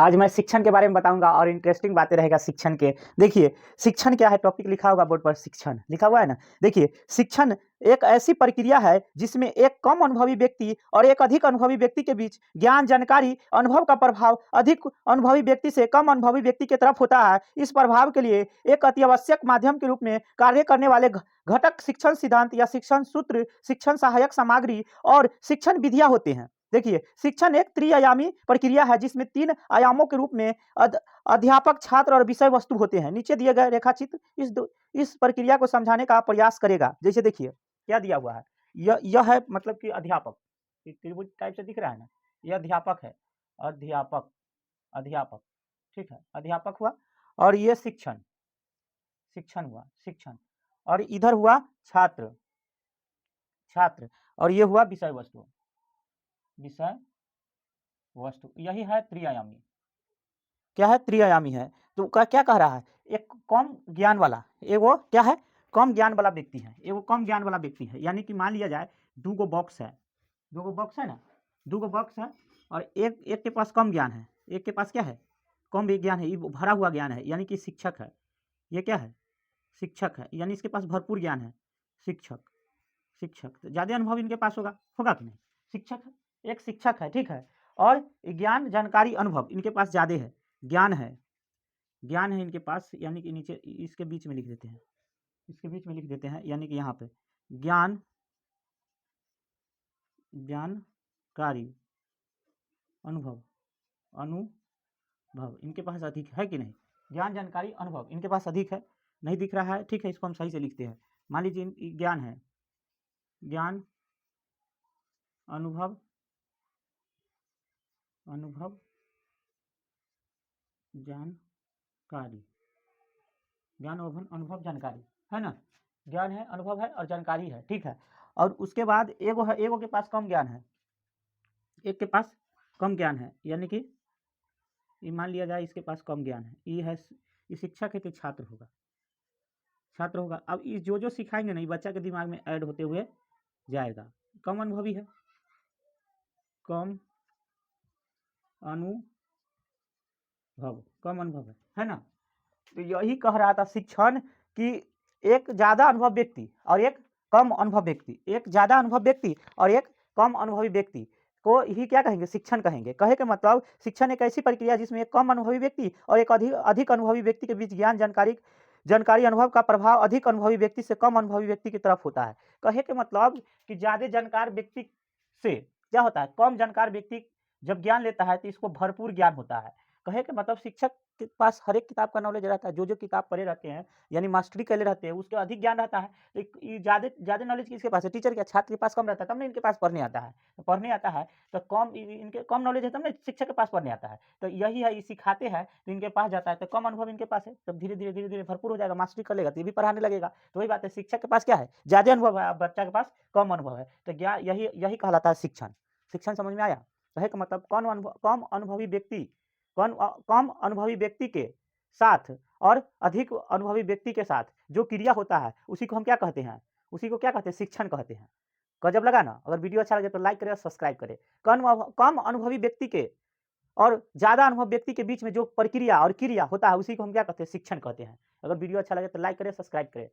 आज मैं शिक्षण के बारे में बताऊंगा और इंटरेस्टिंग बातें रहेगा शिक्षण के। देखिए शिक्षण क्या है, टॉपिक लिखा होगा बोर्ड पर, शिक्षण लिखा हुआ है ना। देखिए शिक्षण एक ऐसी प्रक्रिया है जिसमें एक कम अनुभवी व्यक्ति और एक अधिक अनुभवी व्यक्ति के बीच ज्ञान, जानकारी, अनुभव का प्रभाव अधिक अनुभवी व्यक्ति से कम अनुभवी व्यक्ति की तरफ होता है। इस प्रभाव के लिए एक अति आवश्यक माध्यम के रूप में कार्य करने वाले घटक शिक्षण सिद्धांत या शिक्षण सूत्र, शिक्षण सहायक सामग्री और शिक्षण विधियां होते हैं। देखिए शिक्षण एक त्रिआयामी प्रक्रिया है जिसमें 3 आयामों के रूप में अध्यापक, छात्र और विषय वस्तु होते हैं। नीचे दिए गए रेखाचित्र इस प्रक्रिया को समझाने का प्रयास करेगा। जैसे देखिए क्या दिया हुआ है, यह है मतलब कि अध्यापक, त्रिभुज टाइप से दिख रहा है ना, यह अध्यापक है, अध्यापक, अध्यापक, ठीक है, अध्यापक हुआ। और ये शिक्षण, शिक्षण हुआ, शिक्षण। और इधर हुआ छात्र, छात्र। और ये हुआ विषय वस्तु, विषय वस्तु। यही है त्रिआयामी। क्या है? त्रिआयामी है। तो क्या कह रहा है, एक कम ज्ञान वाला, वो क्या है, कम ज्ञान वाला व्यक्ति है, वो कम ज्ञान वाला व्यक्ति है। यानी कि मान लिया जाए 2 गो बॉक्स है, 2 गो बॉक्स है ना, 2 गो बॉक्स है और एक के पास कम ज्ञान है, एक के पास क्या है, कम भी ज्ञान है, ये भरा हुआ ज्ञान है, यानी कि शिक्षक है। ये क्या है, शिक्षक है, यानी इसके पास भरपूर ज्ञान है, शिक्षक, शिक्षक। तो ज़्यादा अनुभव इनके पास होगा, होगा कि नहीं, शिक्षक है, एक शिक्षक है, ठीक है। और ज्ञान, जानकारी, अनुभव इनके पास ज़्यादा है, ज्ञान है, ज्ञान है इनके पास, यानी कि नीचे इसके बीच में लिख देते हैं, इसके बीच में लिख देते हैं, यानी कि यहाँ पे ज्ञान, जानकारी, अनुभव, अनुभव इनके पास अधिक है कि नहीं, ज्ञान, जानकारी, अनुभव इनके पास अधिक है। नहीं दिख रहा है, ठीक है, इसको हम सही से लिखते हैं। मान लीजिए ज्ञान है, ज्ञान, अनुभव, अनुभव, जानकारी, ज्ञान, अनुभव, जानकारी है ना, ज्ञान है, अनुभव है और जानकारी है, ठीक है। और उसके बाद एगो है, एगो के पास कम ज्ञान है, एक के पास कम ज्ञान है, यानी कि ये मान लिया जाए इसके पास कम ज्ञान है, ये है, ये शिक्षक है कि छात्र होगा, छात्र होगा। अब ये जो सिखाएंगे ना, बच्चा के दिमाग में ऐड होते हुए जाएगा। कम अनुभवी है, कम अनुभव, कम अनुभव है ना। तो यही कह रहा था शिक्षण कि एक ज़्यादा अनुभव व्यक्ति और एक कम अनुभव व्यक्ति, एक ज़्यादा अनुभव व्यक्ति और एक कम अनुभवी व्यक्ति को ही क्या कहेंगे, शिक्षण कहेंगे। कहे के मतलब शिक्षण एक ऐसी प्रक्रिया जिसमें एक कम अनुभवी व्यक्ति और एक अधिक अनुभवी व्यक्ति के बीच ज्ञान, जानकारी, अनुभव का प्रभाव अधिक अनुभवी व्यक्ति से कम अनुभवी व्यक्ति की तरफ होता है। कहे के मतलब कि ज़्यादा जानकार व्यक्ति से क्या होता है, कम जानकार व्यक्ति जब ज्ञान लेता है तो इसको भरपूर ज्ञान होता है। कहे के मतलब शिक्षक के पास हर एक किताब का नॉलेज रहता है, जो किताब पढ़े रहते हैं यानी मास्टरी करे रहते हैं, उसके अधिक ज्ञान रहता है। तो ज़्यादा नॉलेज किसके पास है, टीचर के, छात्र के पास कम रहता है, तब ना इनके पास पढ़ने आता है। तो पढ़ने आता है तो कम, इनके कम नॉलेज है तब ना शिक्षक के पास पढ़ने आता है। तो यही है, ये सिखाते हैं तो इनके पास जाता है, तो कम अनुभव इनके पास है, तब धीरे धीरे धीरे धीरे भरपूर हो जाएगा, मास्टरी कर लेगा तो ये भी पढ़ाने लगेगा। तो वही बात है, शिक्षक के पास क्या है, ज़्यादा अनुभव है, बच्चा के पास कम अनुभव है। तो यही कहलाता है शिक्षण। शिक्षण समझ में आया? कहे का मतलब कम अनुभवी व्यक्ति, कम अनुभवी व्यक्ति के साथ और अधिक अनुभवी व्यक्ति के साथ जो क्रिया होता है उसी को हम क्या कहते हैं, उसी को क्या कहते हैं, शिक्षण कहते हैं। गजब लगा ना? अगर वीडियो अच्छा लगे तो लाइक करें और सब्सक्राइब करें। कम अनुभवी व्यक्ति के और ज़्यादा अनुभव व्यक्ति के बीच में जो प्रक्रिया और क्रिया होता है उसी को हम क्या कहते हैं, शिक्षण कहते हैं। अगर वीडियो अच्छा लगे तो लाइक करें, सब्सक्राइब करें।